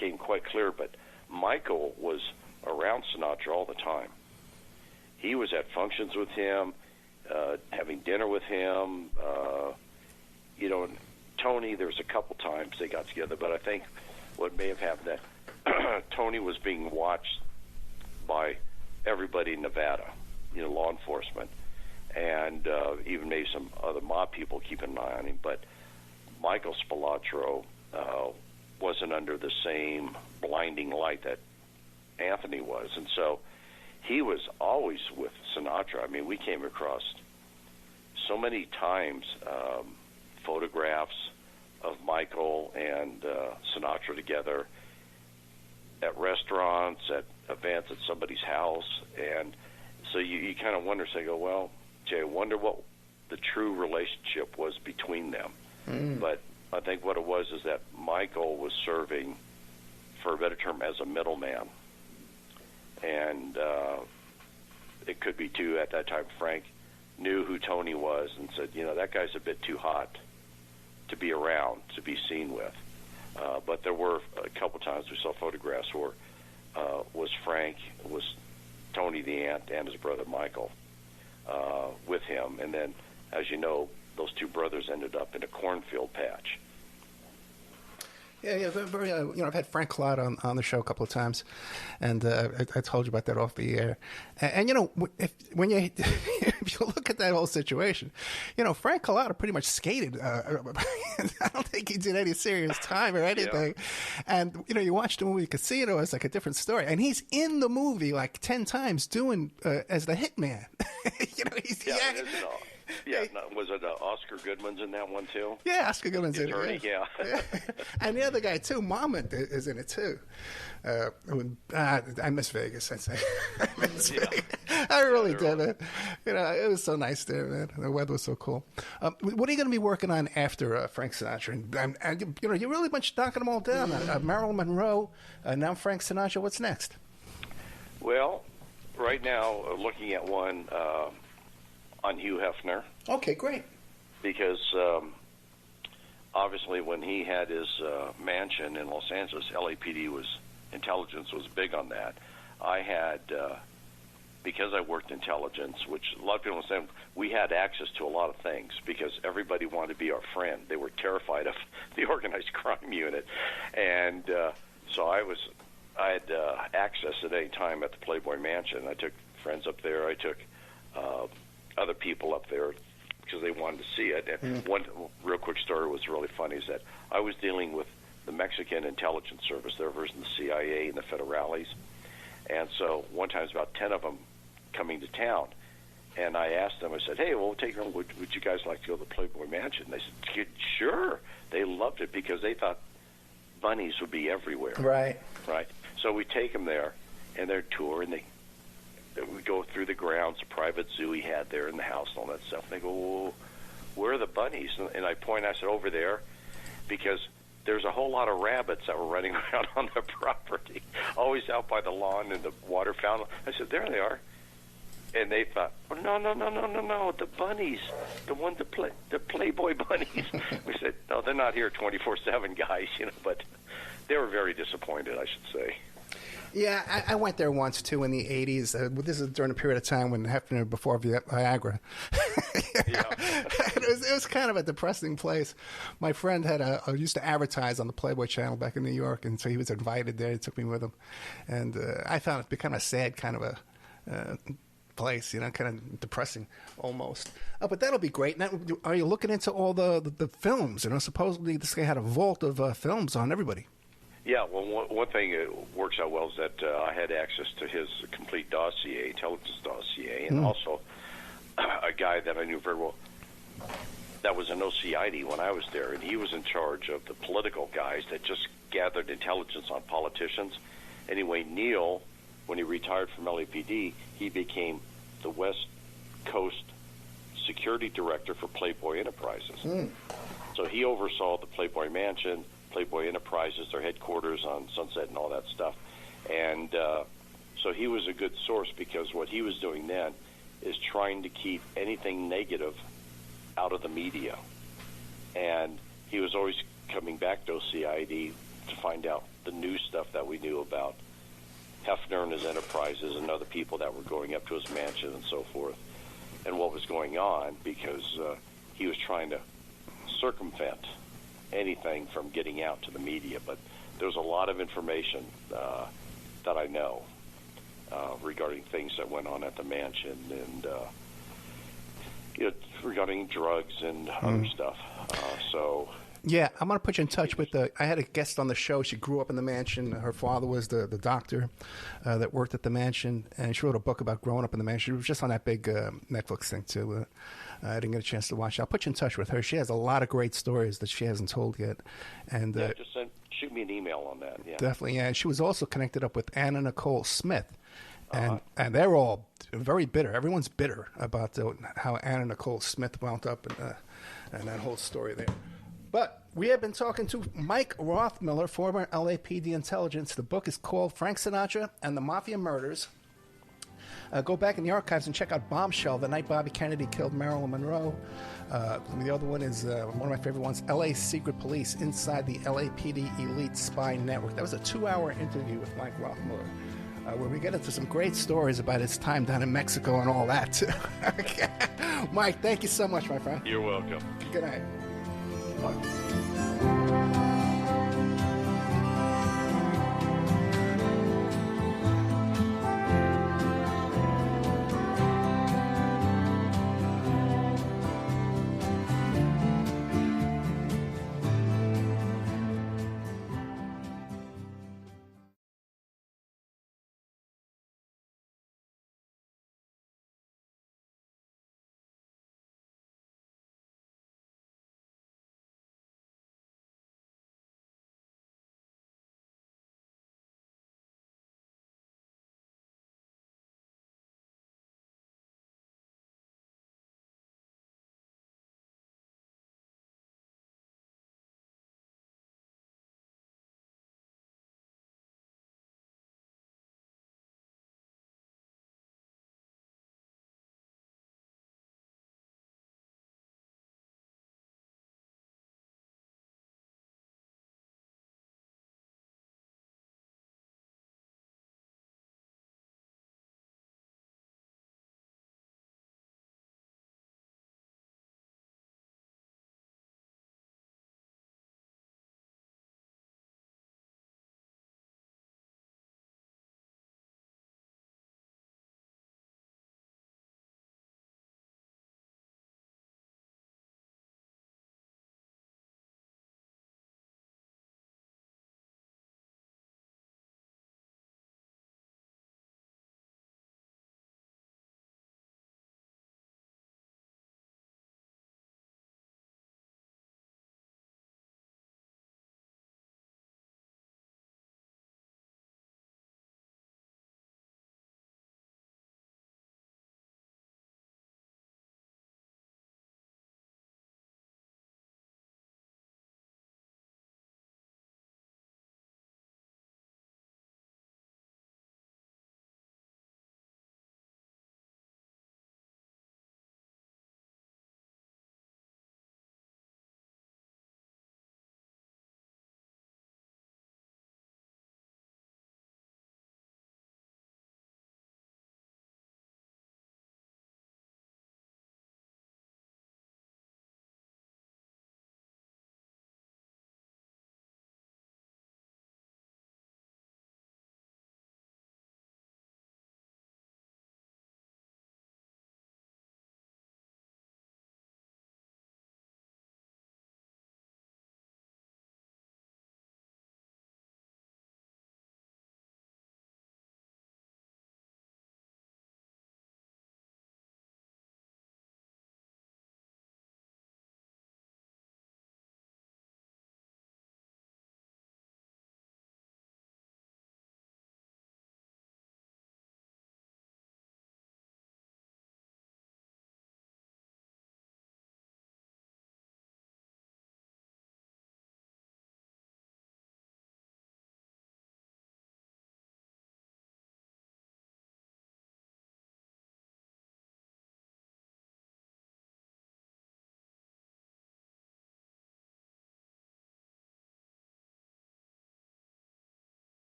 became quite clear, but Michael was around Sinatra all the time. He was at functions with him, having dinner with him. And Tony, there was a couple times they got together, but I think what may have happened that Tony was being watched by everybody in Nevada, law enforcement, and even maybe some other mob people keeping an eye on him. But Michael Spilatro wasn't under the same blinding light that Anthony was, and so he was always with Sinatra. I mean, we came across so many times photographs of Michael and Sinatra together at restaurants, at events, at somebody's house, and so you kind of wonder, say, well, Jay, I wonder what the true relationship was between them. But I think what it was is that Michael was serving, for a better term, as a middleman. And it could be, too, at that time, Frank knew who Tony was and said, that guy's a bit too hot to be around, to be seen with. But there were a couple times we saw photographs where was Frank, was Tony the aunt, and his brother Michael with him. And then, as you know, those two brothers ended up in a cornfield patch. Yeah. Very, I've had Frank Collada on the show a couple of times, and I told you about that off the air. And if you look at that whole situation, Frank Collada pretty much skated. I don't think he did any serious time or anything. Yeah. And you watch the movie Casino, it's like a different story, and he's in the movie like 10 times doing as the hitman. Was it Oscar Goodman's in that one too? Yeah, Oscar Goodman's in it. Yeah. And the other guy too, Marmont, is in it too. I miss Vegas. I say, I miss Vegas. I really did it. It was so nice there, man. The weather was so cool. What are you going to be working on after Frank Sinatra? And you're really much knocking them all down. Marilyn Monroe, now Frank Sinatra. What's next? Well, right now, looking at one. On Hugh Hefner. Okay, great. Because obviously when he had his mansion in Los Angeles, LAPD intelligence was big on that. I had, because I worked intelligence, which a lot of people say, we had access to a lot of things because everybody wanted to be our friend. They were terrified of the organized crime unit. And so I had access at any time at the Playboy Mansion. I took friends up there. I took other people up there because they wanted to see it. And one real quick story was really funny is that I was dealing with the Mexican intelligence service, their version of the CIA and the Federales. And so one time it was about 10 of them coming to town. And I asked them, I said, hey, well, would you guys like to go to the Playboy Mansion? And they said, sure. They loved it because they thought bunnies would be everywhere. Right. So we take them there, and they're touring, and we go through the grounds, the private zoo he had there in the house and all that stuff. And they go, well, where are the bunnies? And I said, over there, because there's a whole lot of rabbits that were running around on the property, always out by the lawn and the water fountain. I said, there they are. And they thought, oh, no, the bunnies, the Playboy bunnies. We said, no, they're not here 24/7, guys, but they were very disappointed, I should say. Yeah, I went there once, too, in the 80s. This is during a period of time when Hefner, before Viagra. It was kind of a depressing place. My friend used to advertise on the Playboy channel back in New York, and so he was invited there. He took me with him. And I found it to be kind of a sad kind of a place, kind of depressing almost. But that'll be great. Now, are you looking into all the films? Supposedly this guy had a vault of films on everybody. Yeah, well, one thing that works out well is that I had access to his complete dossier, intelligence dossier, and also a guy that I knew very well that was an OCID when I was there, and he was in charge of the political guys that just gathered intelligence on politicians. Anyway, Neil, when he retired from LAPD, he became the West Coast security director for Playboy Enterprises. So he oversaw the Playboy Mansion, Playboy Enterprises, their headquarters on Sunset and all that stuff. And so he was a good source because what he was doing then is trying to keep anything negative out of the media. And he was always coming back to OCID to find out the new stuff that we knew about Hefner and his enterprises and other people that were going up to his mansion and so forth, and what was going on, because he was trying to circumvent anything from getting out to the media. But there's a lot of information that I know regarding things that went on at the mansion, and regarding drugs and other stuff. Yeah, I'm going to put you in touch with I had a guest on the show. She grew up in the mansion. Her father was the doctor that worked at the mansion, and she wrote a book about growing up in the mansion. It was just on that big Netflix thing, too. I didn't get a chance to watch it. I'll put you in touch with her. She has a lot of great stories that she hasn't told yet. And just shoot me an email on that. Yeah. Definitely, yeah. And she was also connected up with Anna Nicole Smith. And they're all very bitter. Everyone's bitter about how Anna Nicole Smith wound up and that whole story there. But we have been talking to Mike Rothmiller, former LAPD intelligence. The book is called Frank Sinatra and the Mafia Murders. Go back in the archives and check out Bombshell, the night Bobby Kennedy killed Marilyn Monroe. The other one is one of my favorite ones, LA Secret Police, Inside the LAPD Elite Spy Network. That was a 2-hour interview with Mike Rothmiller, where we get into some great stories about his time down in Mexico and all that, too. Mike, thank you so much, my friend. You're welcome. Good night. Bye.